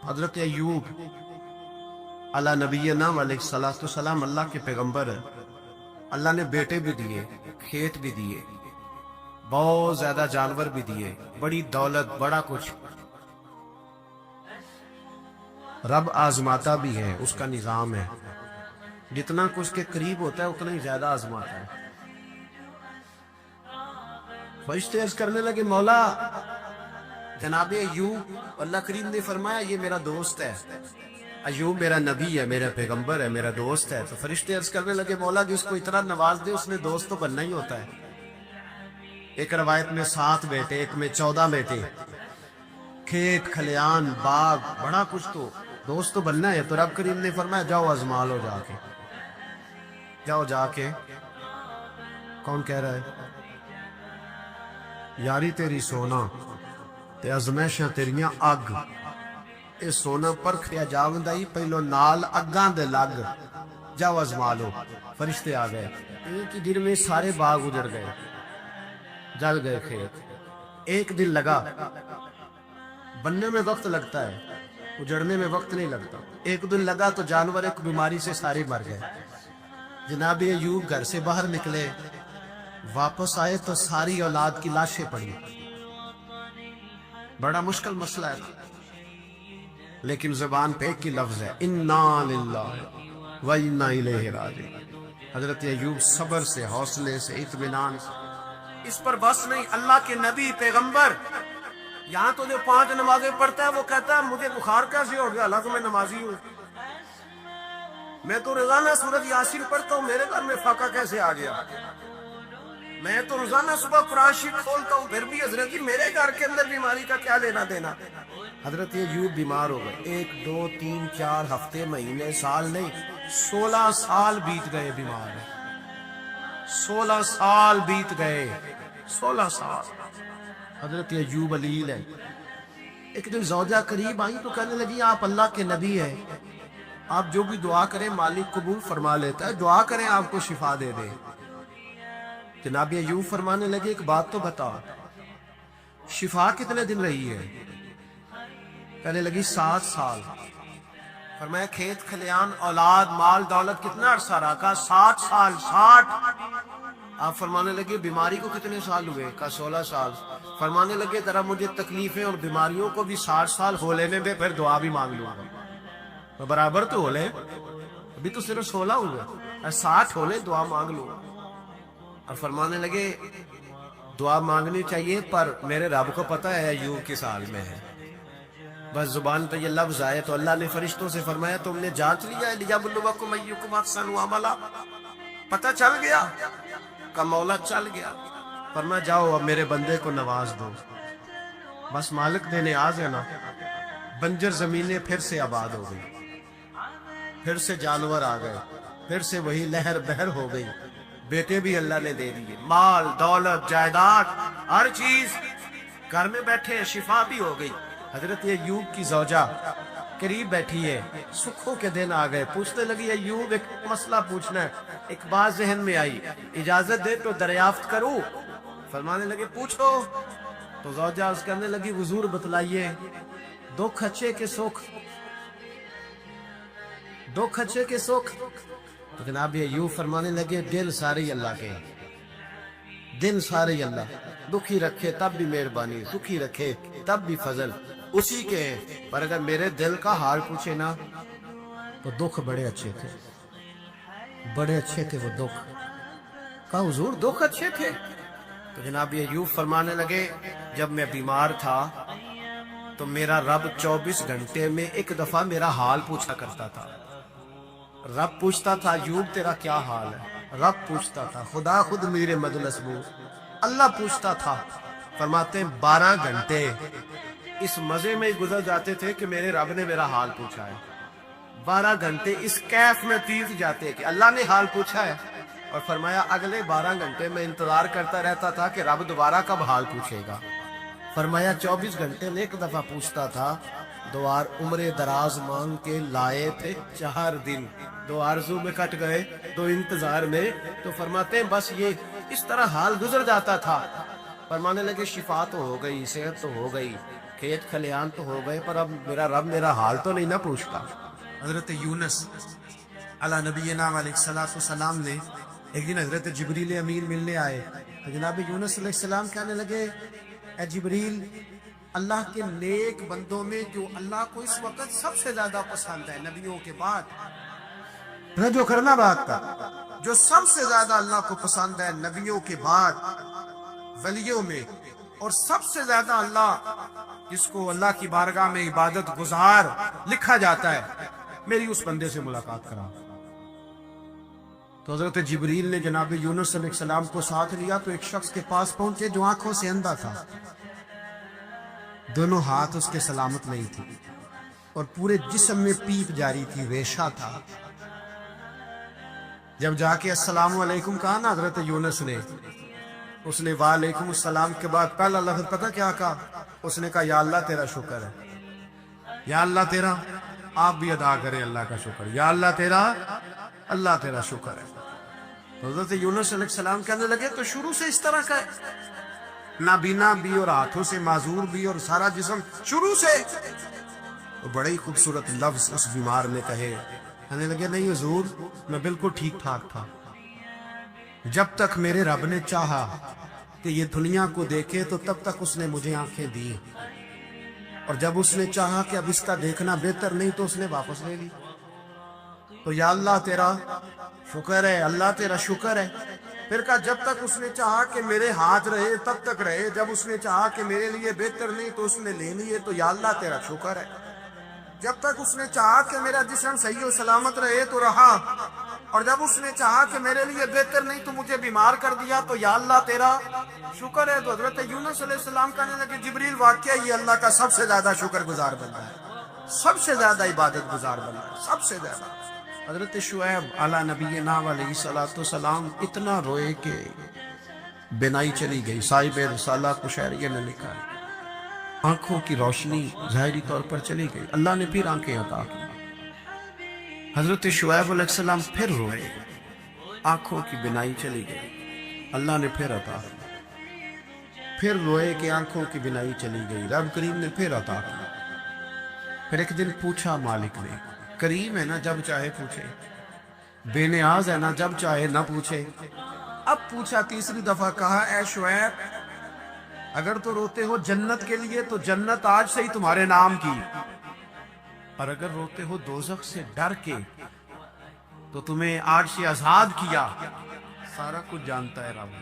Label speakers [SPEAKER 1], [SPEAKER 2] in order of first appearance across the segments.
[SPEAKER 1] حضرت ایوب علی نبینا علیہ السلام اللہ کے پیغمبر ہیں. اللہ نے بیٹے بھی دیے، کھیت بھی دیے، بہت زیادہ جانور بھی دیے، بڑی دولت، بڑا کچھ. رب آزماتا بھی ہے، اس کا نظام ہے. جتنا کچھ کے قریب ہوتا ہے اتنا ہی زیادہ آزماتا ہے. فرشتے عرض کرنے لگے مولا جناب ایوب، اللہ کریم نے فرمایا یہ میرا دوست ہے، ایوب میرا نبی ہے، میرا پیغمبر ہے، میرا دوست ہے. تو فرشتے عرض کرنے لگے مولا جس کو اتنا نواز دے اس نے دوست تو بننا ہی ہوتا ہے. ایک روایت میں 7 بیٹے، ایک میں 14 بیٹے، کھیت کھلیان باغ بڑا کچھ، تو دوست تو بننا ہے. تو رب کریم نے فرمایا جاؤ ازما لو، جا کے جاؤ جا کے. کون کہہ رہا ہے؟ یاری تیری سونا تے ازمائشاں تیریاں اگ، اے سونا پرکھیا جاوندا ہی پہلو نال اگاں دے لگ، جاؤ ازما لو. فرشتے آ گئے، ایک ہی دن میں سارے باغ اجڑ گئے، جل گئے کھیت. ایک دن لگا، بننے میں وقت لگتا ہے، اجڑنے میں وقت نہیں لگتا. ایک دن لگا تو جانور ایک بیماری سے سارے مر گئے. جناب ایوب گھر سے باہر نکلے، واپس آئے تو ساری اولاد کی لاشیں پڑی. بڑا مشکل مسئلہ ہے، لیکن زبان پہ ایک ہی لفظ ہے، انا للہ و انا الیہ راجعون. حضرت ایوب صبر سے، حوصلے سے، اطمینان سے. اس پر بس نہیں، اللہ کے نبی پیغمبر. یہاں تو جو 5 نمازیں پڑھتا ہے وہ کہتا ہے مجھے بخار کیسے ہو گیا، اللہ تو میں نمازی ہوں. میں تو روزانہ سورۃ یاسین پڑھتا ہوں، میرے گھر میں فاقہ کیسے آ گیا. میں تو روزانہ صبح قرآن شریف کھولتا ہوں، پھر بھی حضرت جی میرے گھر کے اندر بیماری کا کیا لینا دینا. حضرت ایوب بیمار ہو گئے. 1 2 3 4 ہفتے، مہینے، سال نہیں، 16 سال بیت گئے بیمار. 16 سال بیت گئے، 16 سال. حضرت ایوب علیل ہے. ایک دن زوجہ قریب آئی تو کہنے لگی آپ اللہ کے نبی ہیں، آپ جو بھی دعا کریں مالک قبول فرما لیتا ہے، دعا کریں آپ کو شفا دے دے. جناب ایوب فرمانے لگے ایک بات تو بتا، شفا کتنے دن رہی ہے؟ کہنے لگی 7 سال. فرمایا کھیت کھلیان اولاد مال دولت کتنا عرصہ رہا؟ کہا 60 سال. 60. آپ فرمانے لگے بیماری کو کتنے سال ہوئے؟ کہا 16 سال. فرمانے لگے ذرا مجھے تکلیفیں اور بیماریوں کو بھی 60 سال ہو لینے دے، پھر دعا بھی مانگ لوں گا. برابر تو ہو لے، ابھی تو صرف 16 ہوئے، 60 ہو لے دعا مانگ لوں. اور فرمانے لگے دعا مانگنی چاہیے پر میرے رب کو پتہ ہے ایوب کس حال میں ہے. بس زبان پہ یہ لفظ آئے تو اللہ نے فرشتوں سے فرمایا تم نے جانچ لیا ہے لیبلوکم ایکم احسن عملا، پتہ چل گیا؟ کہ مولا چل گیا. فرمایا جاؤ اب میرے بندے کو نواز دو. بس مالک دینے آز ہے نا. بنجر زمینیں پھر سے آباد ہو گئی، پھر سے جانور آ گئے، پھر سے وہی لہر بہر ہو گئی. بیٹے بھی اللہ نے دے دیے، مال دولت جائیداد ہر چیز، گھر میں بیٹھے شفا بھی ہو گئی. حضرت ایوب کی زوجہ قریب بیٹھی ہے، سکھوں کے دن آ گئے. پوچھنے لگی ایوب ایک مسئلہ پوچھنا ہے. ایک بات ذہن میں آئی، اجازت دے تو دریافت کروں؟ فرمانے لگے پوچھو. تو زوجہ اس کہنے لگی حضور بتلائیے، دکھ اچھے کے سکھ، دکھ اچھے کے سکھ. تو جناب ایوب فرمانے لگے دل سارے اللہ کے، دن سارے اللہ، دکھی رکھے تب بھی مہربانی، سکھی رکھے تب بھی فضل اسی کے ہیں. پر اگر میرے دل کا حال پوچھے نا تو دکھ بڑے اچھے تھے، بڑے اچھے تھے وہ دکھ. کہا حضور دکھ اچھے تھے؟ تو جناب ایوب فرمانے لگے جب میں بیمار تھا تو میرا رب 24 گھنٹے میں ایک دفعہ میرا حال پوچھا کرتا تھا. رب پوچھتا تھا ایوب تیرا کیا حال ہے؟ رب پوچھتا تھا، خدا خود میرے مجلس میں اللہ پوچھتا تھا. فرماتے ہیں 12 گھنٹے اس مزے میں گزر جاتے تھے کہ میرے رب نے میرا حال پوچھا ہے. 12 گھنٹے اس کیف میں بیت جاتے کہ اللہ نے حال پوچھا ہے. اور فرمایا اگلے 12 گھنٹے میں انتظار کرتا رہتا تھا کہ رب دوبارہ کب حال پوچھے گا. فرمایا 24 گھنٹے میں ایک دفعہ پوچھتا تھا. 2 عمر دراز مانگ کے لائے تھے 4 دن، 2 آرزو میں کٹ گئے، 2 انتظار میں. تو فرماتے ہیں بس یہ اس طرح حال گزر جاتا تھا. فرمانے لگے شفا تو ہو گئی، صحت تو ہو گئی، کھیت کھلیان تو ہو گئے پر اب میرا رب میرا حال تو نہیں نہ پوچھتا. حضرت یونس علی نبینا علیہ الصلوۃ والسلام نے ایک دن حضرت جبریل امین ملنے آئے تو جناب یونس علیہ السلام کہنے لگے اے جبریل اللہ کے نیک بندوں میں جو اللہ کو اس وقت سب سے زیادہ پسند ہے نبیوں کے بعد جو کرنا بات کا جو سب سے زیادہ اللہ کو پسند ہے نبیوں کے بعد ولیوں میں اور سب سے زیادہ اللہ جس کو اللہ کی بارگاہ میں عبادت گزار لکھا جاتا ہے میری اس بندے سے ملاقات کرا. تو حضرت جبریل نے جناب یونس علیہ السلام کو ساتھ لیا تو ایک شخص کے پاس پہنچے جو آنکھوں سے اندھا تھا, دونوں ہاتھ اس کے سلامت نہیں تھی اور پورے جسم میں پیپ جاری تھی, ریشہ تھا. جب جا کے السلام علیکم کہا نا حضرت یونس نے, اس نے وعلیکم السلام کے بعد پہلا لفظ پتہ کیا کہا؟ اس نے کہا یا اللہ تیرا شکر ہے, یا اللہ تیرا, آپ بھی ادا کریں اللہ کا شکر, یا اللہ تیرا, اللہ تیرا شکر ہے. تو حضرت یونس علیہ السلام کہنے لگے تو شروع سے اس طرح کا ہے, نابینا بھی اور ہاتھوں سے معذور بھی اور سارا جسم شروع سے. تو بڑے ہی خوبصورت لفظ اس بیمار نے کہے, کہنے لگے نہیں حضور میں بالکل ٹھیک ٹھاک تھا, جب تک میرے رب نے چاہا کہ یہ دنیا کو دیکھے تو تب تک اس نے مجھے آنکھیں دی, اور جب اس نے چاہا کہ اب اس کا دیکھنا بہتر نہیں تو اس نے واپس لے لی. تو یا اللہ تیرا شکر ہے, اللہ تیرا شکر ہے. پھر کہا جب تک اس نے چاہا کہ میرے ہاتھ رہے تب تک رہے, جب اس نے چاہا کہ میرے لیے بہتر نہیں تو اس نے لے لیے, تو یا اللہ تیرا شکر ہے. جب تک اس نے چاہا کہ میرا جسم صحیح و سلامت رہے تو رہا, اور جب اس نے چاہا کہ میرے لیے بہتر نہیں تو مجھے بیمار کر دیا, تو یا اللہ تیرا شکر ہے. تو حضرت یونس علیہ السلام کہنے لگے جبریل واقعہ یہ اللہ کا سب سے زیادہ شکر گزار بندہ ہے, سب سے زیادہ عبادت گزار بندہ ہے, سب سے زیادہ. حضرت شعیب علی نبینا علیہ الصلوۃ والسلام اتنا روئے کہ بینائی چلی گئی. صاحب رسالہ قشیریہ نے لکھا ہے آنکھوں کی روشنی ظاہری طور پر چلی گئی, اللہ نے پھر آنکھیں عطا کی. حضرت شعیب علیہ السلام پھر روئے, آنکھوں کی بینائی چلی گئی, اللہ نے پھر عطا کی. پھر روئے کہ آنکھوں کی بینائی چلی گئی, رب کریم نے پھر عطا کی. پھر ایک دن پوچھا مالک نے, کریم ہے نا جب چاہے پوچھے, بے نیاز ہے نا جب چاہے نہ پوچھے. اب پوچھا تیسری دفعہ, کہا اے شعیب اگر تو روتے ہو جنت کے لیے تو جنت آج سے ہی تمہارے نام کی, اور اگر روتے ہو دوزخ سے ڈر کے تو تمہیں آج سے آزاد کیا. سارا کچھ جانتا ہے رب,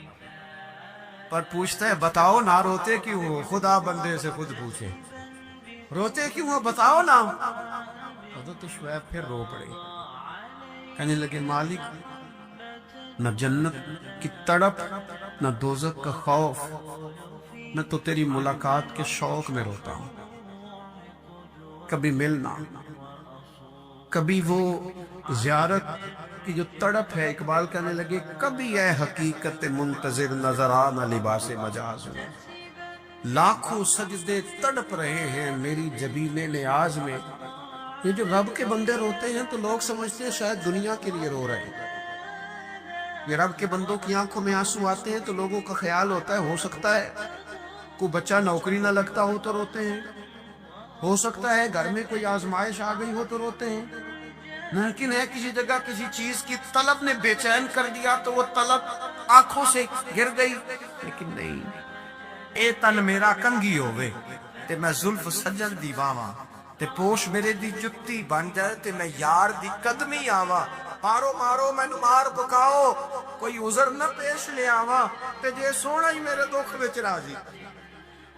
[SPEAKER 1] پر پوچھتا ہے بتاؤ نہ روتے کیوں ہو, خدا بندے سے خود پوچھے روتے کیوں ہو بتاؤ نا. حضرت شعیب پھر رو پڑے, کہنے لگے مالک نہ جنت کی تڑپ نہ دوزخ کا خوف, میں تو تیری ملاقات کے شوق میں روتا ہوں. کبھی ملنا, کبھی وہ زیارت کی جو تڑپ ہے. اقبال کہنے لگے کبھی اے حقیقت منتظر نظر آنا لباس مجاز میں, لاکھوں سجدے تڑپ رہے ہیں میری جبین نیاز میں. یہ جو رب کے بندے روتے ہیں تو لوگ سمجھتے ہیں شاید دنیا کے لیے رو رہے ہیں. یہ رب کے بندوں کی آنکھوں میں آنسو آتے ہیں تو لوگوں کا خیال ہوتا ہے ہو سکتا ہے کوئی بچہ نوکری نہ لگتا ہو تو روتے ہیں, ہو سکتا ہے گھر میں کوئی آزمائش آ گئی ہو تو روتے ہیں, لیکن ہے کسی جگہ کسی چیز کی طلب نے بے چین کر دیا تو وہ طلب آنکھوں سے گر گئی. لیکن نہیں, اے تن میرا کنگھی ہوئے تے میں زلف سجن دی باواں, تے پوش میرے دی جتی بن جائے تے میں یار دی قدمی آواں. مارو مارو مینو مار پکاؤ کوئی عذر نہ پیش لے آواں, تے جے سونا ہی میرے دکھ وچ راضی,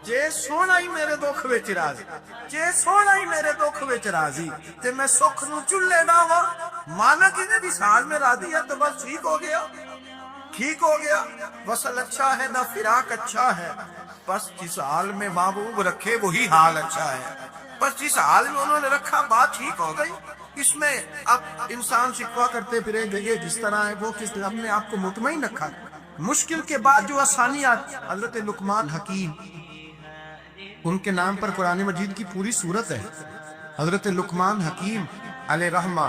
[SPEAKER 1] جے سونا ہی میرے دکھ وچ راضی, جے سونا ہی میرے دکھ وچ راضی, تے میں سکھ نو چلے ڈاواں. مانا کسی دی سال میں راضی ہے تو بس ٹھیک ہو گیا, ٹھیک ہو گیا. وصل اچھا ہے نہ فراق اچھا ہے, بس جس حال میں محبوب رکھے وہی حال اچھا ہے. بس جس حال میں انہوں نے رکھا بات ٹھیک ہو گئی. اس میں اب انسان شکوا کرتے پھرے گئے جس طرح ہے وہ کس طرح نے آپ کو مطمئن رکھا. مشکل کے بعد جو آسانی آتی. حضرت لقمان حکیم, ان کے نام پر قرآن مجید کی پوری سورت ہے. حضرت لقمان حکیم علیہ رحمہ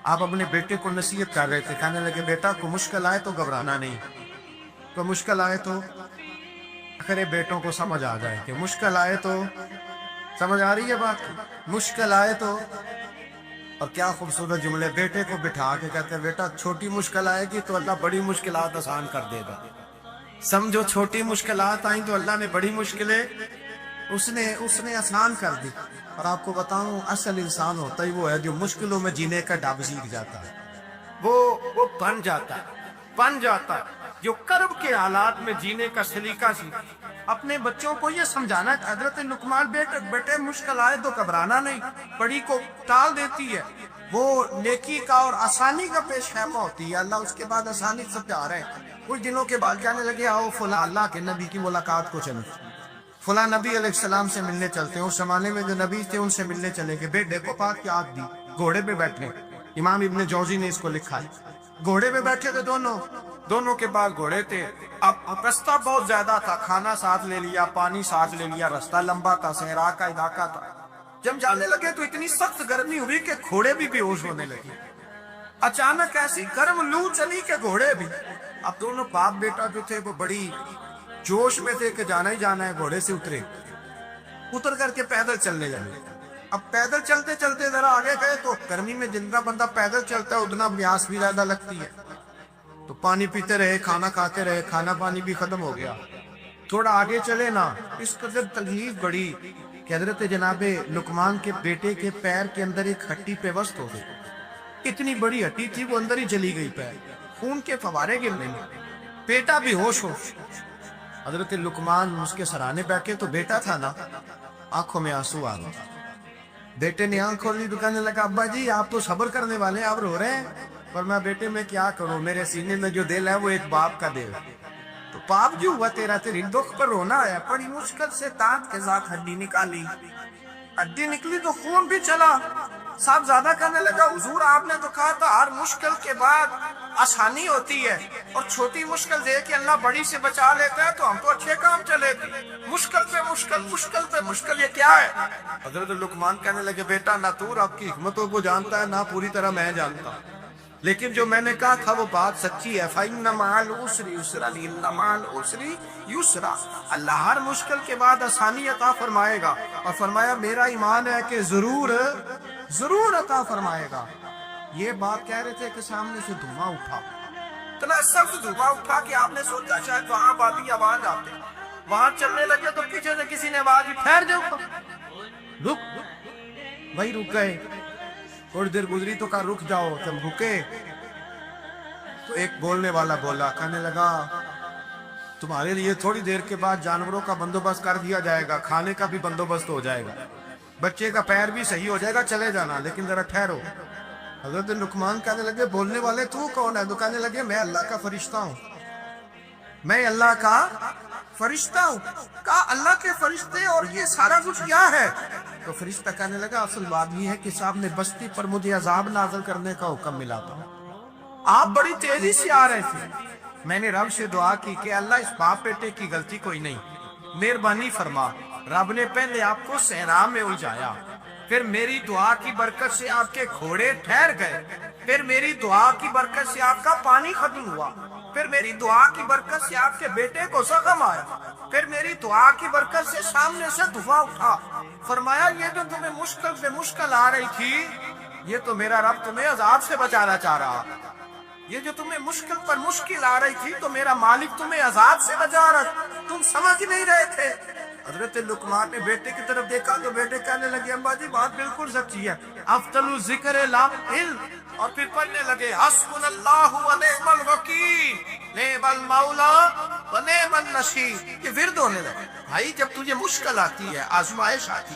[SPEAKER 1] آپ اپنے بیٹے کو نصیحت کر رہے تھے, کہنے لگے بیٹا کو مشکل آئے تو گھبرانا نہیں, تو مشکل آئے تو اکثر بیٹوں کو سمجھ آ جائے کہ مشکل آئے تو سمجھ آ رہی ہے بات؟ مشکل آئے تو، اور کیا خوبصورت جملے، بیٹے کو بٹھا کے کہتے ہیں بیٹا چھوٹی مشکل آئے گی تو اللہ بڑی مشکلات آسان کر دے گا. سمجھو چھوٹی مشکلات آئیں تو اللہ نے بڑی مشکلیں اس نے آسان کر دی. اور آپ کو بتاؤں اصل انسان ہوتا ہی وہ ہے جو مشکلوں میں جینے کا ڈب سیکھ جاتا ہے. وہ بن جاتا ہے جو کرب کے حالات میں جینے کا سلیقہ سیکھتا. اپنے بچوں کو یہ سمجھانا کہ حضرت لقمان بیٹے مشکل آئے تو گھبرانا نہیں، بڑی کو ٹال دیتی ہے. وہ نیکی کا اور آسانی کا پیش خیمہ ہوتی ہے. اللہ اس کے بعد آسانی سے پیار ہے. کچھ دنوں کے بعد کہنے لگے آؤ فلاں اللہ کے نبی کی ملاقات کو چلیں، فلاں نبی علیہ السلام سے ملنے چلتے ہیں. اس زمانے میں جو نبی تھے ان سے ملنے چلے گئے. بیٹے کو پاک کی آگ دی، گھوڑے پہ بیٹھے. امام ابن جوزی نے اس کو لکھا ہے. گھوڑے پہ بیٹھے تھے دونوں کے بعد گھوڑے تھے. اب رستہ بہت زیادہ تھا، کھانا ساتھ لے لیا، پانی ساتھ لے لیا، رستہ لمبا تھا، صحرا کا علاقہ تھا. جب جانے لگے تو اتنی سخت گرمی ہوئی کہ گھوڑے بھی بے ہوش ہونے لگے. اچانک ایسی گرم لو چلی کہ گھوڑے بھی. اب دونوں باپ بیٹا جو تھے وہ بڑی جوش میں تھے کہ جانا ہی جانا ہے. گھوڑے سے اتر کر کے پیدل چلنے لگے. اب پیدل چلتے چلتے ذرا آگے گئے تو گرمی میں جتنا بندہ پیدل چلتا ہے اتنا پیاس بھی زیادہ لگتی ہے. تو پانی پیتے رہے، کھانا کھاتے رہے، کھانا پانی بھی ختم ہو گیا. تھوڑا آگے چلے نا، اس قدر تکلیف بڑی کہ حضرت جناب لقمان کے بیٹے کے پیر کے اندر ایک ہڈی پیوست ہو گئی. اتنی بڑی ہڈی تھی وہ اندر ہی چلی گئی. پیر خون کے فوارے گرنے لگے. بیٹا بھی ہوش. حضرت لقمان اس کے سرانے بیٹھے تو بیٹا تھا نا، آنکھوں میں آنسو آ گئے. بیٹے نے آنکھ کھولی تو کہنے لگا ابا جی آپ تو صبر کرنے والے ہیں، آپ رو رہے ہیں. پر میں بیٹے میں کیا کروں، میرے سینے میں جو دل ہے وہ ایک باپ کا دل ہے. تو باپ جو ہوا تیری دکھ پر رونا ہے. بڑی مشکل سے دانت کے ساتھ ہڈی نکالی. ہڈی نکلی تو خون بھی چلا. صاحب زیادہ کہنے لگا حضور آپ نے تو کہا تھا ہر مشکل کے بعد آسانی ہوتی ہے، اور چھوٹی مشکل دے کے اللہ بڑی سے بچا لیتا ہے. تو ہم تو اچھے کام چلے تھے، مشکل پہ مشکل یہ کیا ہے؟ حضرت لقمان کہنے لگے بیٹا نہ تو رب کی حکمتوں کو جانتا ہے نہ پوری طرح میں جانتا ہوں، لیکن جو میں نے کہا تھا وہ بات سچی ہے. فَإِنَّ مَعَ الْعُسْرِ يُسْرًا إِنَّ مَعَ الْعُسْرِ يُسْرًا. اللہ ہر مشکل کے بعد آسانی عطا فرمائے گا. اور فرمایا میرا ایمان ہے کہ ضرور عطا فرمائے گا. یہ بات کہہ رہے تھے کہ سامنے سے دھواں اٹھا، اتنا سخت دھواں اٹھا کہ آپ نے سوچا شاید وہاں بادی آواز آتے. وہاں چلنے لگے تو پیچھے سے کسی نے آواز دی ٹھہر جاؤ، رک. وہی رک گئے. تھوڑی دیر گزری تو کہا رک جاؤ. جب رکے تو ایک بولنے والا بولا، کہنے لگا تمہارے لیے تھوڑی دیر کے بعد جانوروں کا بندوبست کر دیا جائے گا، کھانے کا بھی بندوبست ہو جائے گا، بچے کا پیر بھی صحیح ہو جائے گا، چلے جانا لیکن ذرا ٹھہرو. حضرت لقمان کہنے لگے بولنے والے تو کون ہے؟ تو کہنے لگے میں اللہ کا فرشتہ ہوں، میں اللہ کا فرشتہ ہوں. کہا اللہ کے فرشتے اور یہ سارا کچھ کیا ہے؟ تو فرشتہ کہنے لگا اصل بات یہ ہے کہ صاحب نے بستی پر مجھے عذاب نازل کرنے کا حکم ملا تھا. آپ بڑی تیزی سے آ رہے تھے. میں نے رب سے دعا کی کہ اللہ اس باپ بیٹے کی غلطی کوئی نہیں، مہربانی فرما. رب نے پہلے آپ کو صحرا میں الجھایا، پھر میری دعا کی برکت سے آپ کے گھوڑے ٹھہر گئے، پھر میری دعا کی برکت سے آپ کا پانی ختم ہوا، پھر میری دعا کی برکت سے آپ کے بیٹے کو زخم آیا، پھر میری دعا کی برکت سے سامنے سے دھواں اٹھا. فرمایا یہ جو تمہیں مشکل سے مشکل آ رہی تھی یہ تو میرا رب تمہیں عذاب سے بچانا چاہ رہا. یہ جو تمہیں مشکل پر مشکل آ رہی تھی تو میرا مالک تمہیں عذاب سے بچا رہا، تم سمجھ نہیں رہے تھے. حضرت لقمان نے بیٹے کی طرف دیکھا تو بیٹے کہنے لگے ابا جی بات بالکل سچی ہے، افضل ذکر لا علم. اور پھر پڑھنے لگے حسبنا اللہ و نعم الوکیل نعم المولا و نعم النصیر. یہ ورد ہونے لگے. بھائی جب تجھے مشکل آتی ہے، آزمائش آتی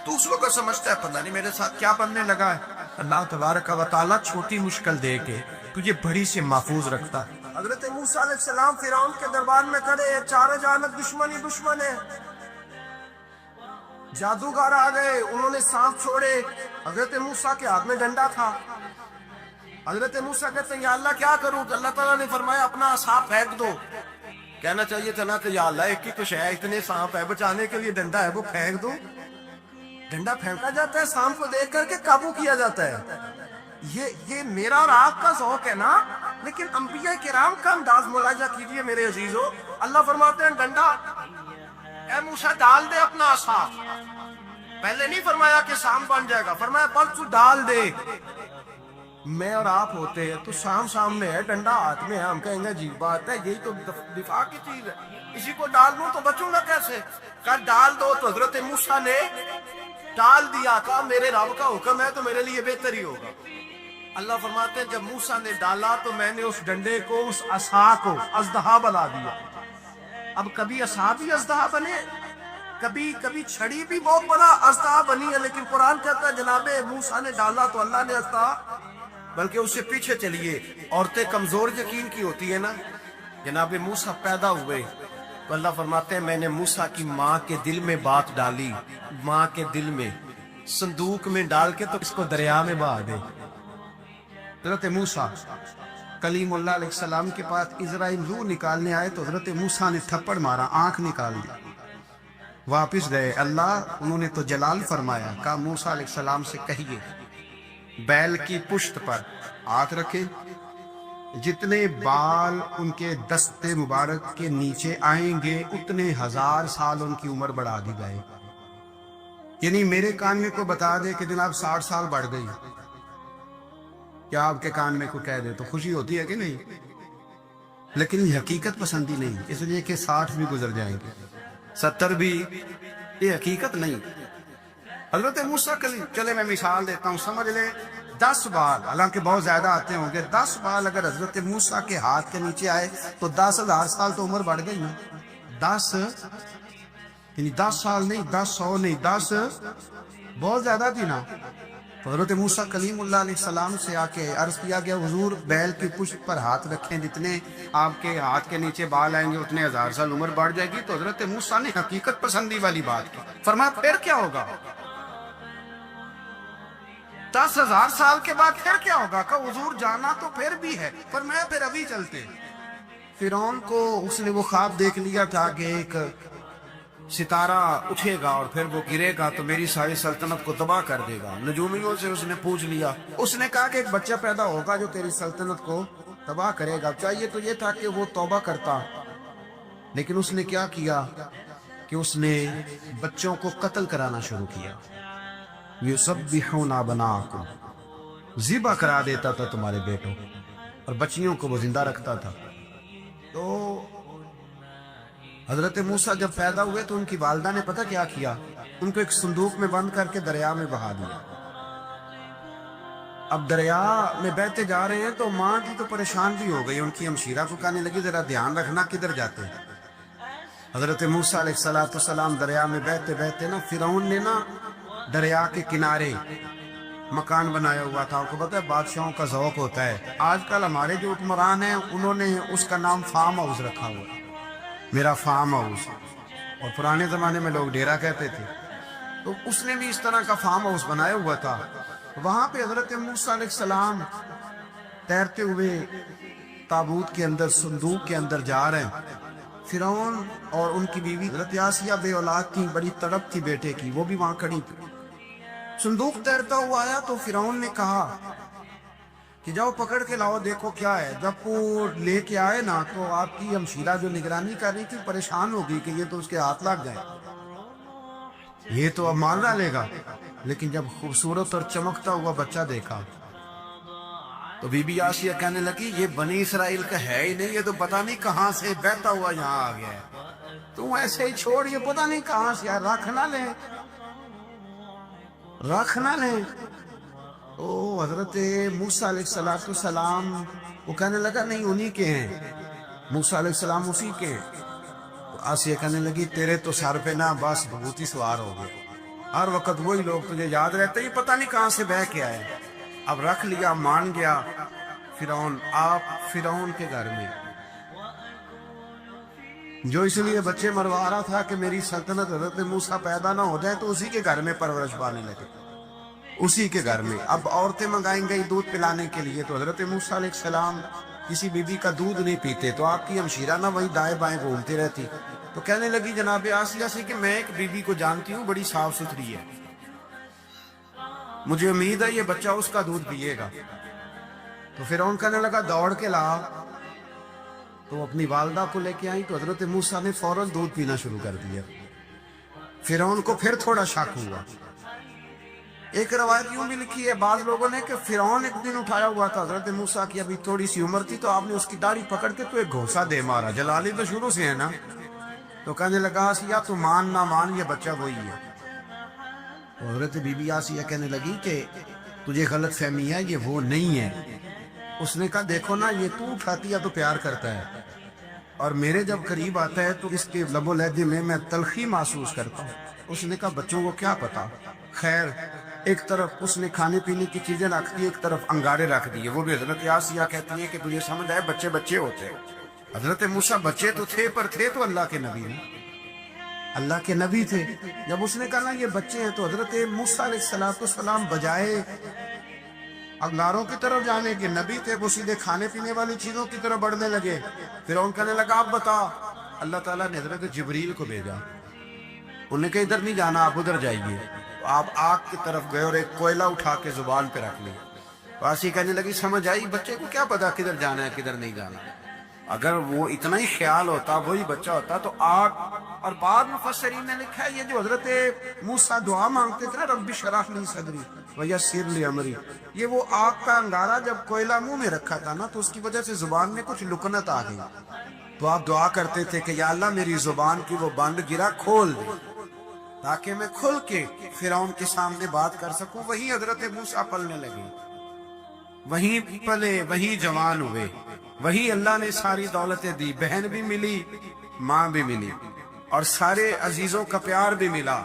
[SPEAKER 1] تو اس وقت سمجھتا ہے پتہ نہیں میرے ساتھ کیا بننے لگا ہے. اللہ تبارک و تعالیٰ چھوٹی مشکل دے کے تجھے بڑی سے محفوظ رکھتا ہے. حضرت موسیٰ علیہ السلام فرعون کے دربار میں کھڑے ہیں، چاروں جانب دشمن ہی دشمن ہے. جادوگر آ گئے، انہوں نے سانپ چھوڑے. حضرت موسیٰ کے ہاتھ میں ڈنڈا تھا. حضرت موسیٰ کہتے ہیں یا اللہ کیا کروں؟ تو اللہ تعالیٰ نے فرمایا اپنا سانپ پھینک دو. کہنا چاہیے تھا نا کہ یا اللہ ایک ہی کچھ ہے، اتنے سانپ ہے، بچانے کے لیے ڈنڈا ہے وہ پھینک دو. ڈنڈا پھینکا جاتا ہے، سانپ کو دیکھ کر کے قابو کیا جاتا ہے. یہ میرا اور آپ کا ذوق ہے نا، لیکن انبیاء کرام کا انداز ملاحظہ کیجئے میرے عزیزو. اللہ فرماتے ہیں ڈنڈا، اے موسیٰ ڈال دے اپنا عصا. پہلے نہیں فرمایا کہ سام بن جائے گا، فرمایا بس تو ڈال دے۔ میں اور آپ ہوتے ہیں تو سام سامنے ہے، ڈنڈا ہاتھ میں ہے، ہم کہیں گے عجیب بات ہے، یہی تو دفاع کی چیز ہے، اسی کو ڈال دوں تو بچوں گا کیسے؟ کہا ڈال دو، تو حضرت موسیٰ نے ڈال دیا، کہا میرے رب کا حکم ہے تو میرے لیے بہتر ہی ہوگا۔ اللہ فرماتے ہیں جب موسیٰ نے ڈالا تو میں نے اس ڈنڈے کو، اس عصا کو اژدہا بنا دیا۔ اب کبھی عصا بھی اژدہا بنے، کبھی چھڑی بھی بہت بڑا اژدہا بنی ہے، لیکن قرآن کہتا ہے جناب موسیٰ نے ڈالا تو اللہ نے اژدہا، بلکہ اس سے پیچھے چلیے، عورتیں کمزور یقین کی ہوتی ہے نا، جناب موسیٰ پیدا ہوئے تو اللہ فرماتے ہیں میں نے موسیٰ کی ماں کے دل میں بات ڈالی، ماں کے دل میں صندوق میں ڈال کے تو اس کو دریا میں بہا دے۔ حضرت موسیٰ کلیم اللہ علیہ السلام کے پاس اسرائیل روح نکالنے آئے تو حضرت موسیٰ نے تھپڑ مارا، آنکھ نکال دی، واپس گئے۔ اللہ انہوں نے تو جلال فرمایا، کہا موسیٰ علیہ السلام سے کہیے بیل کی پشت پر ہاتھ رکھے، جتنے بال ان کے دست مبارک کے نیچے آئیں گے اتنے 1000 سال ان کی عمر بڑھا دی جائے۔ یعنی میرے کان میں کو بتا دے کہ جناب 60 سال بڑھ گئی، کیا آپ کے کان میں کو کہہ دے تو خوشی ہوتی ہے کہ نہیں؟ لیکن یہ حقیقت پسندی نہیں، اس لیے کہ 60 بھی گزر جائیں گے، 70 بھی، یہ حقیقت نہیں۔ حضرت موسیٰ چلے میں مثال دیتا ہوں، سمجھ لیں 10 بال، حالانکہ بہت زیادہ آتے ہوں گے، 10 بال اگر حضرت موسیٰ کے ہاتھ کے نیچے آئے تو 10,000 سال تو عمر بڑھ گئی نا۔ 10 یعنی 10 سال نہیں، 10 100 نہیں، 10 بہت زیادہ تھی نا۔ تو حضرت موسیٰ کلیم اللہ علیہ السلام سے آ کے عرض کیا گیا حضور بیل کی پشت پر ہاتھ رکھیں، جتنے آپ کے ہاتھ کے نیچے بال آئیں گے اتنے 1000 سال عمر بڑھ جائے گی۔ تو حضرت موسیٰ نے حقیقت پسندی والی بات کی، فرمایا پھر کیا ہوگا؟ 10,000 سال کے بعد پھر کیا ہوگا؟ کہ حضور جانا تو پھر بھی ہے، پر میں پھر ابھی چلتے۔ فرعون کو اس نے وہ خواب دیکھ لیا تھا کہ ایک ستارہ اٹھے گا اور پھر وہ گرے گا تو میری ساری سلطنت کو تباہ کر دے گا۔ نجومیوں سے اس نے پوچھ لیا، اس نے کہا کہ ایک بچہ پیدا ہوگا جو تیری سلطنت کو تباہ کرے گا۔ چاہیے تو یہ تھا کہ وہ توبہ کرتا، لیکن اس نے کیا کیا کہ اس نے بچوں کو قتل کرانا شروع کیا۔ یُسَبِّحُونَ أَبْنَاءَکُمْ، ذبح کرا دیتا تھا تمہارے بیٹوں، اور بچیوں کو وہ زندہ رکھتا تھا۔ تو حضرت موسیٰ جب پیدا ہوئے تو ان کی والدہ نے پتہ کیا کیا، ان کو ایک صندوق میں بند کر کے دریا میں بہا دیا۔ اب دریا میں بہتے جا رہے ہیں تو ماں کی تو پریشان بھی ہو گئی، ان کی ہمشیرہ کو کہنے لگی ذرا دھیان رکھنا کدھر جاتے ہیں۔ حضرت موسیٰ علیہ السلام دریا میں بہتے بہتے نا، فرعون نے نا دریا کے کنارے مکان بنایا ہوا تھا۔ آپ کو پتہ ہے بادشاہوں کا ذوق ہوتا ہے، آج کل ہمارے جو حکمران ہیں انہوں نے اس کا نام فارم ہاؤس رکھا ہوا ہے، میرا فارم ہاؤس، اور پرانے زمانے میں لوگ ڈیرا کہتے تھے، تو اس نے بھی اس طرح کا فارم ہاؤس بنایا ہوا تھا۔ وہاں پہ حضرت موسیٰ علیہ السلام تیرتے ہوئے تابوت کے اندر، صندوق کے اندر جا رہے ہیں۔ فرعون اور ان کی بیوی حضرت آسیہ بے اولاد تھی، بڑی تڑپ تھی بیٹے کی، وہ بھی وہاں کھڑی تھی۔ صندوق تیرتا ہوا آیا تو فرعون نے کہا کہ جاؤ پکڑ کے لاؤ، دیکھو کیا ہے۔ جب وہ لے کے آئے نا تو آپ کی ہمشیرہ جو نگرانی کر رہی تھی پریشان ہو گئی کہ یہ تو اس کے ہاتھ لگ جائے، یہ تو اب مار ڈالے گا۔ لیکن جب خوبصورت اور چمکتا ہوا بچہ دیکھا تو بی بی آسیہ کہنے لگی یہ بنی اسرائیل کا ہے ہی نہیں، یہ تو پتہ نہیں کہاں سے بہتا ہوا یہاں آ گیا ہے، تو ایسے ہی چھوڑ، یہ پتہ نہیں کہاں سے، رکھ نہ لیں، رکھ نہ لیں۔ تو حضرت موسیٰ علیہ السلام وہ کہنے لگا نہیں انہی کے ہیں، موسیٰ علیہ السلام اسی کے ہیں۔ تو آسیہ کہنے لگی تیرے تو سر پہ نا بس بھوت ہی سوار ہو گئے، ہر وقت وہی لوگ تجھے یاد رہتے، یہ پتہ نہیں کہاں سے بہ کے آئے۔ اب رکھ لیا، مان گیا فرعون۔ آپ فرعون کے گھر میں جو اس لیے بچے مروا رہا تھا کہ میری سلطنت حضرت موسیٰ پیدا نہ ہو جائے، تو اسی کے گھر میں پرورش پانے لگے، اسی کے گھر میں۔ اب عورتیں منگائیں گئی دودھ پلانے کے لیے، تو حضرت موسیٰ علیہ السلام کسی بی بی کا دودھ نہیں پیتے، تو آپ کی ہمشیرہ نہ وہی دائیں بائیں گھومتی رہتی۔ تو کہنے لگی جناب آسیہ سے کہ میں ایک بی بی کو جانتی ہوں، بڑی صاف ستھری ہے، مجھے امید ہے یہ بچہ اس کا دودھ پیے گا۔ تو فرعون کہنے لگا دوڑ کے لا، تو اپنی والدہ کو لے کے آئی، تو حضرت موسیٰ نے فوراً دودھ پینا شروع کر دیا۔ فرعون کو پھر تھوڑا شک ہوا، ایک روایت یوں بھی لکھی ہے بعض لوگوں نے کہ فرعون ایک دن اٹھایا ہوا تھا حضرت موسیٰ کی ابھی تھوڑی سی عمر تھی تو آپ نے اس کی داڑھی پکڑ کے تو ایک گھونسا دے مارا. جلالی تو شروع سے ہے نا. تو کہنے لگا آسیہ تو مان نہ مان یہ بچہ وہی ہے. تو حضرت بی بی آسیہ کہنے لگی کہ تجھے غلط فہمی ہے، یہ وہ نہیں ہے. اس نے کہا دیکھو نا یہ تو اٹھاتی ہے تو پیار کرتا ہے اور میرے جب قریب آتا ہے تو اس کے لب و لہجے میں تلخی محسوس کرتا ہوں. اس نے کہا بچوں کو کیا پتا. خیر ایک طرف اس نے کھانے پینے کی چیزیں رکھ دی، ایک طرف انگارے رکھ دیے. وہ بھی حضرت آسیہ کہتی ہیں کہ تجھے سمجھ آئے بچے بچے ہوتے ہیں. حضرت موسیٰ بچے تو تھے پر تھے تو اللہ کے نبی ہیں، اللہ کے نبی تھے. جب اس نے کہا نا یہ بچے ہیں تو حضرت موسیٰ علیہ السلام بجائے انگاروں کی طرف جانے کے نبی تھے وہ سیدھے کھانے پینے والی چیزوں کی طرف بڑھنے لگے. پھر ان کہنے لگا آپ بتا. اللہ تعالیٰ نے حضرت جبریل کو بھیجا. انہیں کہا ادھر نہیں جانا آپ ادھر جائیے. آپ آگ کی طرف گئے اور ایک کوئلہ اٹھا کے زبان پہ رکھ لی. واسی کہنے لگی سمجھ آئی بچے کو کیا پتا کدھر جانا ہے کدھر نہیں جانا. اگر وہ اتنا ہی خیال ہوتا وہی بچہ ہوتا تو آگ. اور بعد مفسرین نے لکھا ہے یہ جو حضرت موسیٰ دعا مانگتے تھے نا رب اشرح لی صدری ویسر لی امری، یہ وہ آگ کا انگارہ جب کوئلہ منہ میں رکھا تھا نا تو اس کی وجہ سے زبان میں کچھ لکنت آ گئی. تو آپ دعا کرتے تھے کہ یا اللہ میری زبان کی وہ بند گرا کھول دے تاکہ میں کھل کے فرعون کے سامنے بات کر سکوں. وہی حضرت موسیٰ پلنے لگے، وہی پلے، وہی جوان ہوئے، وہی اللہ نے ساری دولتیں دی. بہن بھی ملی، ماں بھی ملی اور سارے عزیزوں کا پیار بھی ملا.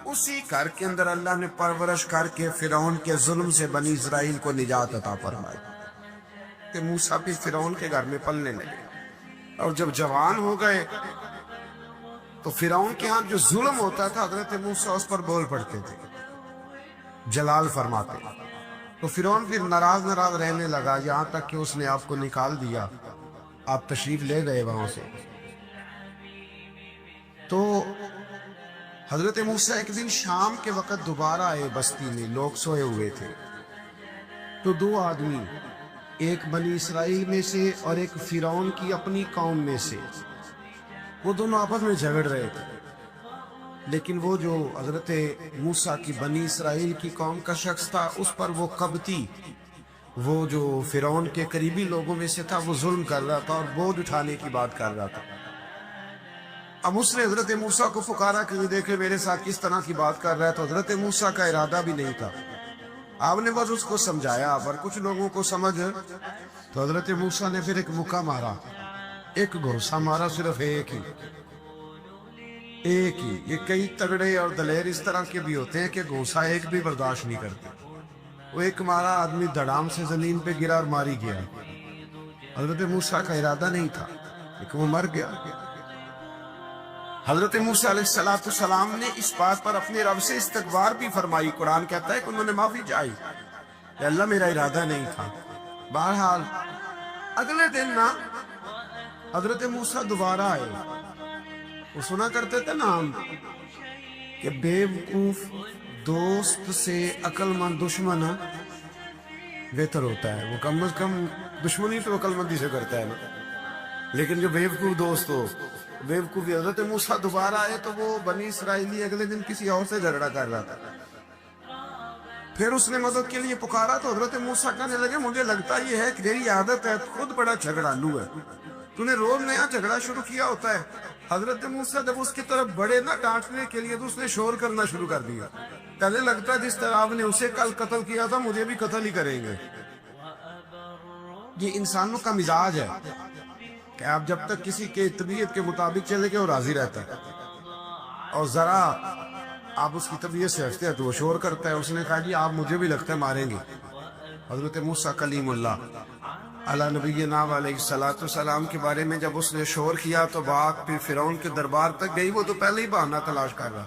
[SPEAKER 1] اسی گھر کے اندر اللہ نے پرورش کر کے فرعون کے ظلم سے بنی اسرائیل کو نجات عطا فرمائی کہ موسیٰ بھی فرعون کے گھر میں پلنے لگے. اور جب جوان ہو گئے تو فرعون کے ہاں جو ظلم ہوتا تھا حضرت موسیٰ اس پر بول پڑتے تھے، جلال فرماتے. تو فرعون پھر ناراض رہنے لگا یہاں تک کہ اس نے آپ کو نکال دیا. آپ تشریف لے گئے وہاں سے. تو حضرت موسیٰ ایک دن شام کے وقت دوبارہ آئے بستی میں. لوگ سوئے ہوئے تھے تو دو آدمی، ایک بنی اسرائیل میں سے اور ایک فرعون کی اپنی قوم میں سے، وہ دونوں آپس میں جھگڑ رہے تھے. لیکن وہ جو حضرت موسیٰ کی بنی اسرائیل کی قوم کا شخص تھا اس پر وہ قبطی، وہ جو فرعون کے قریبی لوگوں میں سے تھا، وہ ظلم کر رہا تھا اور بوجھ اٹھانے کی بات کر رہا تھا. اب اس نے حضرت موسیٰ کو پکارا کہ یہ دیکھے میرے ساتھ کس طرح کی بات کر رہا ہے. تو حضرت موسیٰ کا ارادہ بھی نہیں تھا. آپ نے بس اس کو سمجھایا پر کچھ لوگوں کو سمجھ. تو حضرت موسیٰ نے پھر ایک مکہ مارا، ایک گھونسا مارا، صرف ایک ہی. یہ کئی تگڑے اور دلیر اس طرح کے بھی ہوتے ہیں کہ گھونسا ایک بھی برداشت نہیں کرتے. وہ ایک مارا، آدمی دھڑام سے زمین پہ گرا اور ماری گیا. حضرت موسیٰ کا ارادہ نہیں تھا لیکن وہ مر گیا. حضرت موسیٰ علیہ السلام نے اس بات پر اپنے رب سے استغفار بھی فرمائی. قرآن کہتا ہے کہ انہوں نے معافی چاہی کہ اللہ میرا ارادہ نہیں تھا. بہرحال اگلے دن نا حضرت موسیٰ دوبارہ آئے. وہ سنا کرتے تھے نا ہم کہ بے وقوف دوست سے عقل مند دشمن بہتر ہوتا ہے. وہ کم از کم دشمنی تو عقل مندی سے کرتا ہے نا. لیکن جو بے وقوف دوست ہو بے وقوفی. حضرت موسیٰ دوبارہ آئے تو وہ بنی اسرائیلی اگلے دن کسی اور سے جھگڑا کر رہا تھا. پھر اس نے مدد کے لیے پکارا تو حضرت موسیٰ کہنے لگے مجھے لگتا یہ ہے کہ تیری عادت ہے، خود بڑا جھگڑالو ہے، تو نے روز نیا جھگڑا شروع کیا ہوتا ہے. حضرت موسیٰ جب اس کی طرف بڑے نہ ڈانٹنے کے لیے تو اس نے شور کرنا شروع کر دیا. کہنے لگتا جس طرح آپ نے اسے کل قتل کیا تھا مجھے بھی قتل ہی کریں گے. یہ انسانوں کا مزاج ہے کہ آپ جب تک کسی کے طبیعت کے مطابق چلے گئے وہ راضی رہتا ہے اور ذرا آپ اس کی طبیعت سے ہٹتے ہیں تو وہ شور کرتا ہے. اس نے کہا جی آپ مجھے بھی لگتا ہے ماریں گے. حضرت موسیٰ کلیم اللہ علی نبینا علیہ السلام کے بارے میں جب اس نے شور کیا تو بات پھر فرعون کے دربار تک گئی. وہ تو پہلے ہی بہانہ تلاش کر رہا.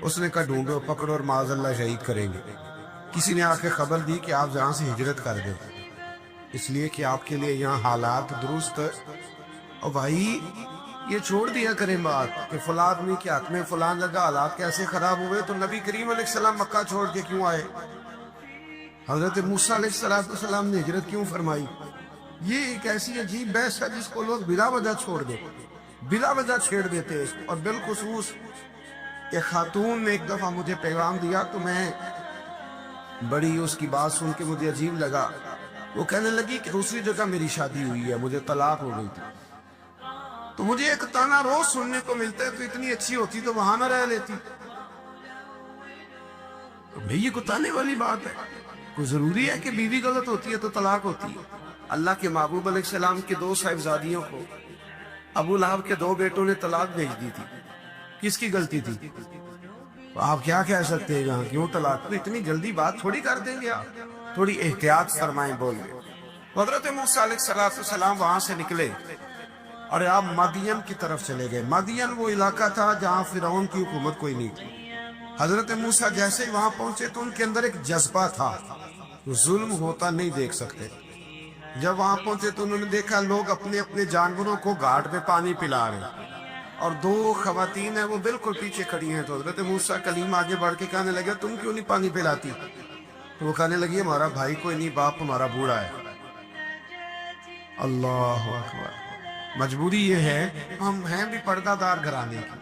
[SPEAKER 1] اس نے کہا ڈھونڈو پکڑو اور معاذ اللہ شہید کریں گے. کسی نے آ کے خبر دی کہ آپ یہاں سے ہجرت کر دیں اس لیے کہ آپ کے لیے یہاں حالات درست. اور بھائی یہ چھوڑ دیا کریں بات کہ فلاں آدمی کے حق میں فلاں جگہ حالات کیسے خراب ہوئے تو نبی کریم علیہ السلام مکہ چھوڑ کے کیوں آئے. حضرت موسیٰ علیہ السلام نے ہجرت کیوں فرمائی. یہ ایک ایسی عجیب بحث ہے جس کو لوگ بلا وجہ چھوڑ دیتے، بلا وجہ چھیڑ دیتے. اور بالخصوص ایک خاتون نے ایک دفعہ مجھے پیغام دیا تو میں بڑی اس کی بات سن کے مجھے عجیب لگا. وہ کہنے لگی کہ دوسری جگہ میری شادی ہوئی ہے, مجھے طلاق ہو گئی تھی. تو مجھے ایک تانا روز سننے کو ملتا ہے, تو اتنی اچھی ہوتی تو وہاں نہ رہ لیتی. تو بھئی یہ کوئی تانے والی بات ہے؟ کوئی ضروری ہے کہ بیوی غلط ہوتی ہے تو طلاق ہوتی ہے؟ اللہ کے محبوب علیہ السلام کی 2 صاحبزادیوں کو ابو لہب کے 2 بیٹوں نے طلاق بھیج دی تھی. کس کی غلطی تھی؟ تو آپ کیا کہہ سکتے ہیں یہاں کیوں طلاق؟ تو اتنی جلدی بات تھوڑی کر دیں گے آپ, تھوڑی احتیاط فرمائیں بولیں. حضرت موسیٰ علیہ السلام وہاں سے نکلے اور آپ مدین کی طرف چلے گئے. مدین وہ علاقہ تھا جہاں فرعون کی حکومت کوئی نہیں تھی. حضرت موسیٰ جیسے ہی وہاں پہنچے تو ان کے اندر ایک جذبہ تھا, ظلم ہوتا نہیں دیکھ سکتے. جب وہاں پہنچے تو انہوں نے دیکھا لوگ اپنے اپنے جانوروں کو گھاٹ پہ پانی پلا رہے ہیں, اور 2 خواتین ہیں وہ بالکل پیچھے کھڑی ہیں. تو حضرت موسیٰ کلیم آگے بڑھ کے کہنے لگے تم کیوں نہیں پانی پلاتی؟ تو وہ کہنے لگی ہمارا بھائی کوئی نہیں, باپ ہمارا بوڑھا ہے. اللہ اکبر. مجبوری یہ ہے, ہم ہیں بھی پردہ دار گھرانے کی,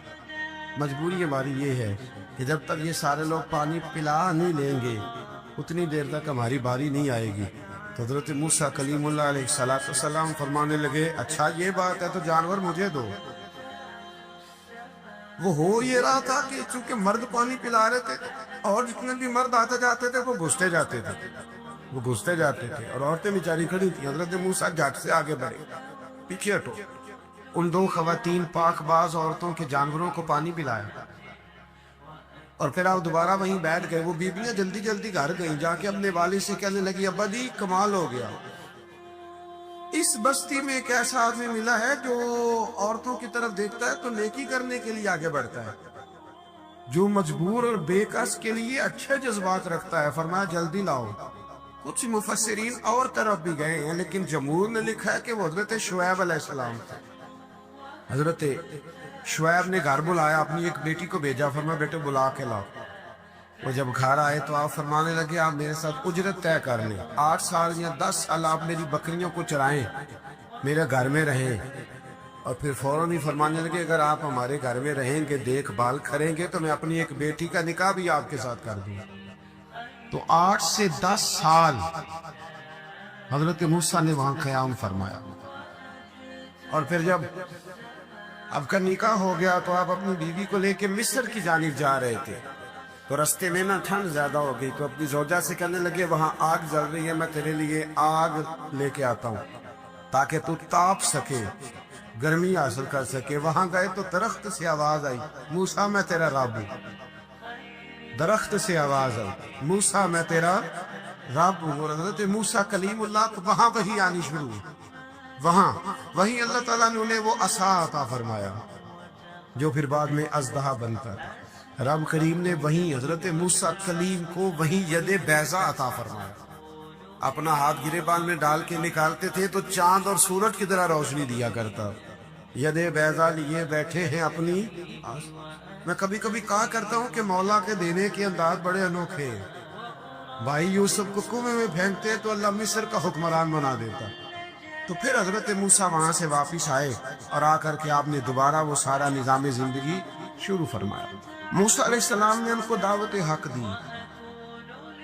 [SPEAKER 1] مجبوری ہماری یہ ہے کہ جب تک یہ سارے لوگ پانی پلا نہیں لیں گے اتنی دیر تک ہماری باری نہیں آئے گی. تو حضرت موسیٰ کلیم اللہ علیہ السلام فرمانے لگے اچھا یہ بات ہے تو جانور مجھے دو. وہ ہو یہ رہا تھا کہ چونکہ مرد پانی پلا رہے تھے اور جتنے بھی مرد آتے جاتے تھے وہ گھستے جاتے تھے, اور عورتیں بیچاری کھڑی تھیں. حضرت موسیٰ جھٹ سے آگے بڑھے, پیچھے ہٹو. ان 2 خواتین پاک باز عورتوں کے جانوروں کو پانی پلایا اور پھر آپ دوبارہ وہیں بیٹھ گئے. وہ بیویاں جلدی جلدی گھر گئیں, جا کے اپنے والد سے کہنے لگی ابا جی کمال ہو گیا, اس بستی میں ایک ایسا آدمی ملا ہے جو عورتوں کی طرف دیکھتا ہے تو نیکی کرنے کے لیے آگے بڑھتا ہے, جو مجبور اور بے کس کے لیے اچھے جذبات رکھتا ہے. فرمایا جلدی لاؤ. کچھ مفسرین اور طرف بھی گئے ہیں لیکن جمہور نے لکھا ہے کہ وہ حضرت شعیب علیہ السلام تھے. حضرت شعیب نے گھر بلایا, اپنی ایک بیٹی کو بھیجا, فرمایا بیٹے بلا کے لاؤ. وہ جب گھر آئے تو آپ فرمانے لگے آپ میرے ساتھ اجرت طے کر لیں, 8 سال یا 10 سال آپ میری بکریوں کو چرائیں, میرے گھر میں رہیں. اور پھر فوراً ہی فرمانے لگے اگر آپ ہمارے گھر میں رہیں گے دیکھ بھال کریں گے تو میں اپنی ایک بیٹی کا نکاح بھی آپ کے ساتھ کر دوں. تو 8 سے 10 سال حضرت موسیٰ نے وہاں قیام فرمایا. اور پھر جب آپ کا نکاح ہو گیا تو آپ اپنی بیوی کو لے کے مصر کی جانب جا رہے تھے. تو رستے میں نا ٹھنڈ زیادہ ہو گئی تو اپنی زوجہ سے کہنے لگے وہاں آگ جل رہی ہے, میں تیرے لیے آگ لے کے آتا ہوں تاکہ تو تاپ سکے, گرمی حاصل کر سکے. وہاں گئے تو درخت سے آواز آئی موسیٰ میں تیرا رب ہوں. درخت سے آواز آئی موسیٰ میں تیرا رب ہوں. اور حضرت موسیٰ کلیم اللہ کو وہاں وہی آنی شروع ہوئی. وہیں اللہ تعالیٰ نے انہیں وہ عصا عطا فرمایا جو پھر بعد میں اژدہا بنتا تھا. رب کریم نے وہیں حضرت موسیٰ کلیم کو وہیں ید بیضا عطا فرمایا. اپنا ہاتھ گریبان میں ڈال کے نکالتے تھے تو چاند اور سورج کی طرح روشنی دیا کرتا. ید بیضا لیے بیٹھے ہیں اپنی. میں کبھی کبھی کہا کرتا ہوں کہ مولا کے دینے کے انداز بڑے انوکھے ہیں. بھائی یوسف کو کنویں میں پھینکتے تو اللہ مصر کا حکمران بنا دیتا. تو پھر حضرت موسیٰ وہاں سے واپس آئے اور آ کر کے آپ نے دوبارہ وہ سارا نظام زندگی شروع فرمایا. موسیٰ علیہ السلام نے ان کو دعوت حق دی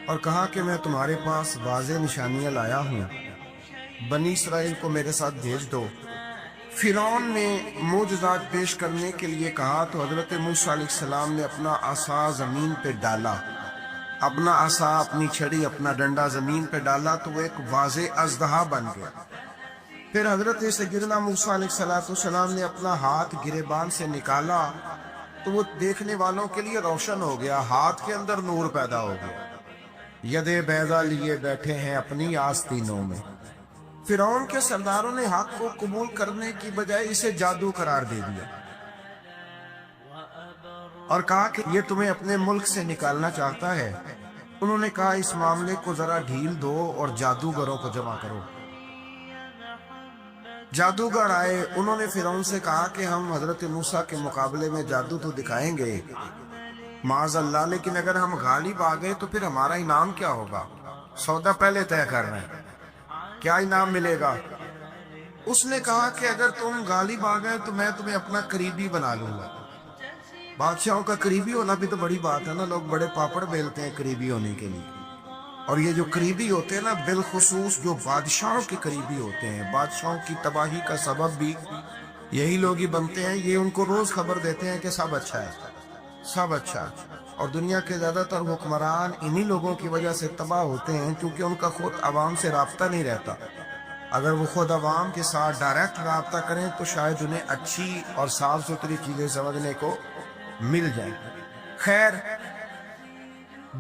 [SPEAKER 1] اور کہا کہ میں تمہارے پاس واضح نشانیاں لایا ہوں, بنی اسرائیل کو میرے ساتھ بھیج دو. فرعون نے معجزات پیش کرنے کے لیے کہا تو حضرت موسیٰ علیہ السلام نے اپنا عصا زمین پہ ڈالا, اپنا عصا, اپنی چھڑی, اپنا ڈنڈا زمین پہ ڈالا تو وہ ایک واضح اژدہا بن گیا. پھر حضرت سیدنا موسیٰ علیہ السلام نے اپنا ہاتھ گریبان سے نکالا تو وہ دیکھنے والوں کے لیے روشن ہو گیا, ہاتھ کے اندر نور پیدا ہو گیا. ید بیضا لیے بیٹھے ہیں اپنی آستینوں میں. فرعون کے سرداروں نے حق کو قبول کرنے کی بجائے اسے جادو قرار دے دیا اور کہا کہ یہ تمہیں اپنے ملک سے نکالنا چاہتا ہے. انہوں نے کہا اس معاملے کو ذرا ڈھیل دو اور جادوگروں کو جمع کرو. جادوگر آئے, انہوں نے فرعون سے کہا کہ ہم حضرت موسیٰ کے مقابلے میں جادو تو دکھائیں گے معاذ اللہ, لیکن اگر ہم غالب آ گئے تو پھر ہمارا انعام کیا ہوگا؟ سودا پہلے طے کرنا ہے, کیا انعام ملے گا؟ اس نے کہا کہ اگر تم غالب آ گئے تو میں تمہیں اپنا قریبی بنا لوں گا. بادشاہوں کا قریبی ہونا بھی تو بڑی بات ہے نا, لوگ بڑے پاپڑ بیلتے ہیں قریبی ہونے کے لیے. اور یہ جو قریبی ہوتے ہیں نا، بالخصوص جو بادشاہوں کے قریبی ہوتے ہیں، بادشاہوں کی تباہی کا سبب بھی یہی لوگ ہی بنتے ہیں. یہ ان کو روز خبر دیتے ہیں کہ سب اچھا ہے، سب اچھا ہے. اور دنیا کے زیادہ تر حکمران انہی لوگوں کی وجہ سے تباہ ہوتے ہیں، کیونکہ ان کا خود عوام سے رابطہ نہیں رہتا. اگر وہ خود عوام کے ساتھ ڈائریکٹ رابطہ کریں تو شاید انہیں اچھی اور صاف ستھری چیزیں سمجھنے کو مل جائیں. خیر،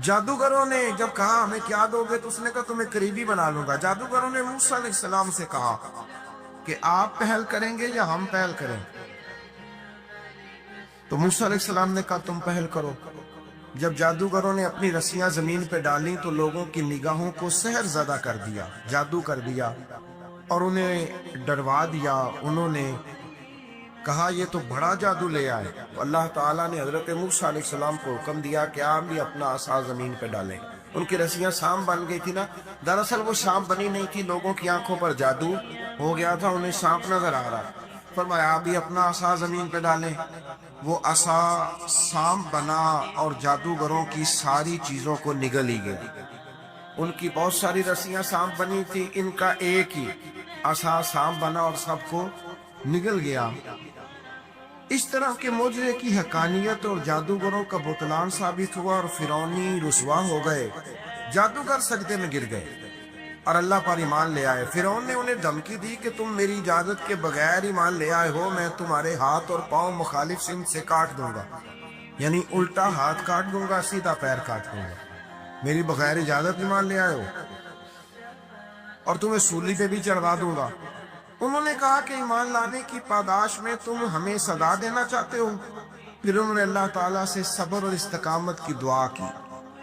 [SPEAKER 1] جادوگروں نے جب کہا ہمیں کیا دو گے، تو اس نے کہا تمہیں قریبی بنا لوں گا. جادوگروں نے موسیٰ علیہ السلام سے کہا کہ آپ پہل کریں گے یا ہم پہل کریں؟ تو موسیٰ علیہ السلام نے کہا تم پہل کرو. جب جادوگروں نے اپنی رسیاں زمین پہ ڈالیں تو لوگوں کی نگاہوں کو سحر زدہ کر دیا، جادو کر دیا، اور انہیں ڈروا دیا. انہوں نے کہا یہ تو بڑا جادو لے آئے. اللہ تعالیٰ نے حضرت موسیٰ علیہ السلام کو حکم دیا کہ آپ بھی اپنا عصا زمین پہ ڈالیں. ان کی رسیاں سانپ بن گئی تھی نا، دراصل وہ سانپ بنی نہیں تھی، لوگوں کی آنکھوں پر جادو ہو گیا تھا، انہیں سانپ نظر آ رہا. فرمایا آپ بھی اپنا عصا زمین پہ ڈالیں. وہ عصا سانپ بنا اور جادوگروں کی ساری چیزوں کو نگل ہی گیا. ان کی بہت ساری رسیاں سانپ بنی تھی، ان کا ایک ہی عصا سانپ بنا اور سب کو نگل گیا. اس طرح کے معجزے کی حقانیت اور جادوگروں کا بطلان ثابت ہوا اور فرعونی رسوا ہو گئے. جادوگر سجدے میں گر گئے اور اللہ پر ایمان لے آئے. فرعون نے انہیں دھمکی دی کہ تم میری اجازت کے بغیر ایمان لے آئے ہو، میں تمہارے ہاتھ اور پاؤں مخالف سمت سے کاٹ دوں گا. یعنی الٹا ہاتھ کاٹ دوں گا، سیدھا پیر کاٹ دوں گا. میری بغیر اجازت ایمان لے آئے ہو، اور تمہیں سولی پہ بھی چڑھوا دوں گا. انہوں نے کہا کہ ایمان لانے کی پاداش میں تم ہمیں سزا دینا چاہتے ہو. پھر انہوں نے اللہ تعالیٰ سے صبر اور استقامت کی دعا کی.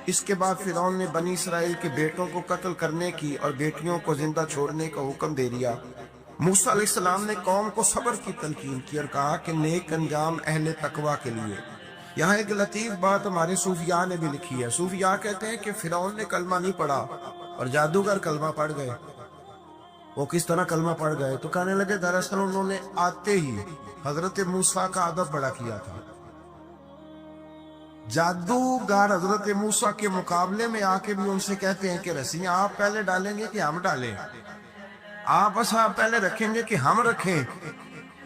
[SPEAKER 1] اس کے بعد فرعون نے بنی اسرائیل کے بیٹوں کو قتل کرنے کی اور بیٹیوں کو زندہ چھوڑنے کا حکم دے دیا. موسیٰ علیہ السلام نے قوم کو صبر کی تلقین کی اور کہا کہ نیک انجام اہل تقویٰ کے لیے. یہاں ایک لطیف بات ہمارے صوفیاء نے بھی لکھی ہے. صوفیاء کہتے ہیں کہ فرعون نے کلمہ نہیں پڑھا اور جادوگر کلمہ پڑھ گئے. وہ کس طرح کلمہ پڑھ گئے؟ تو کہنے لگے دراصل انہوں نے آتے ہی حضرت موسیٰ کا ادب بڑا کیا تھا. جادوگر حضرت موسیٰ کے مقابلے میں آ کے بھی ان سے کہتے ہیں کہ رسیاں آپ پہلے ڈالیں گے کہ ہم ڈالیں، آپ عصا پہلے رکھیں گے کہ ہم رکھیں.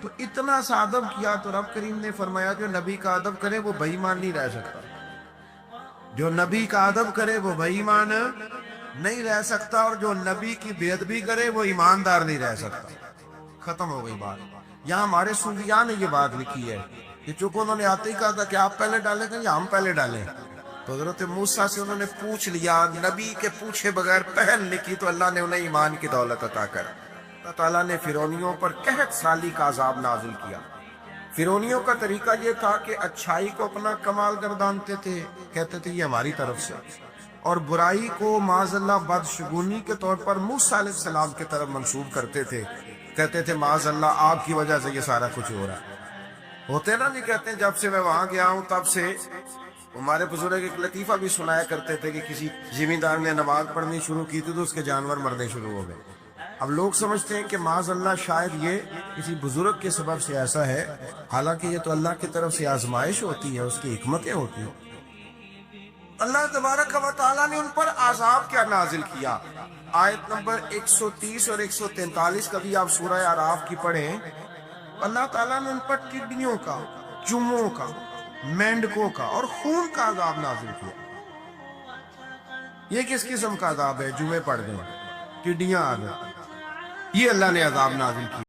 [SPEAKER 1] تو اتنا سا ادب کیا تو رب کریم نے فرمایا جو نبی کا ادب کرے وہ بے ایمان نہیں رہ سکتا. جو نبی کا ادب کرے وہ بے ایمان نہیں رہ سکتا، اور جو نبی کی بے ادبی کرے وہ ایماندار نہیں رہ سکتا. ختم ہو گئی بات. یہاں ہمارے صوفیاء نے یہ بات لکھی ہے کہ چونکہ انہوں نے آتے ہی کہا تھا کہ آپ پہلے ڈالیں گے یا ہم پہلے ڈالیں. تو حضرت موسیٰ سے انہوں نے پوچھ لیا، نبی کے پوچھے بغیر پہل لکھی تو اللہ نے انہیں ایمان کی دولت عطا کر. اللہ تعالیٰ نے فرعونیوں پر 61 سالی کا عذاب نازل کیا. فرعونیوں کا طریقہ یہ تھا کہ اچھائی کو اپنا کمال گردانتے تھے، کہتے تھے یہ ہماری طرف سے، اور برائی کو معاذ اللہ بدشگونی کے طور پر موسیٰ علیہ السلام کی طرف منسوب کرتے تھے. کہتے تھے معاذ اللہ آپ کی وجہ سے یہ سارا کچھ ہو رہا ہے. ہوتے نا نہیں کہتے ہیں جب سے میں وہاں گیا ہوں تب سے. ہمارے بزرگ ایک لطیفہ بھی سنایا کرتے تھے کہ کسی زمیندار نے نماز پڑھنی شروع کی تھی تو اس کے جانور مرنے شروع ہو گئے. اب لوگ سمجھتے ہیں کہ معاذ اللہ شاید یہ کسی بزرگ کے سبب سے ایسا ہے، حالانکہ یہ تو اللہ کی طرف سے آزمائش ہوتی ہے، اس کی حکمتیں ہوتی ہیں. اللہ تبارک و تعالیٰ نے ان پر عذاب کیا نازل کیا. آیت نمبر 130 اور 143 کا بھی آپ سورہ اعراف کی پڑھیں. اللہ تعالیٰ نے ان پر ٹڈیوں کا، چوہوں کا، مینڈکوں کا اور خون کا عذاب نازل کیا. یہ کس قسم کا عذاب ہے؟ جمعے پڑھ گئے، ٹڈیاں آ گئیں، یہ اللہ نے عذاب نازل کیا.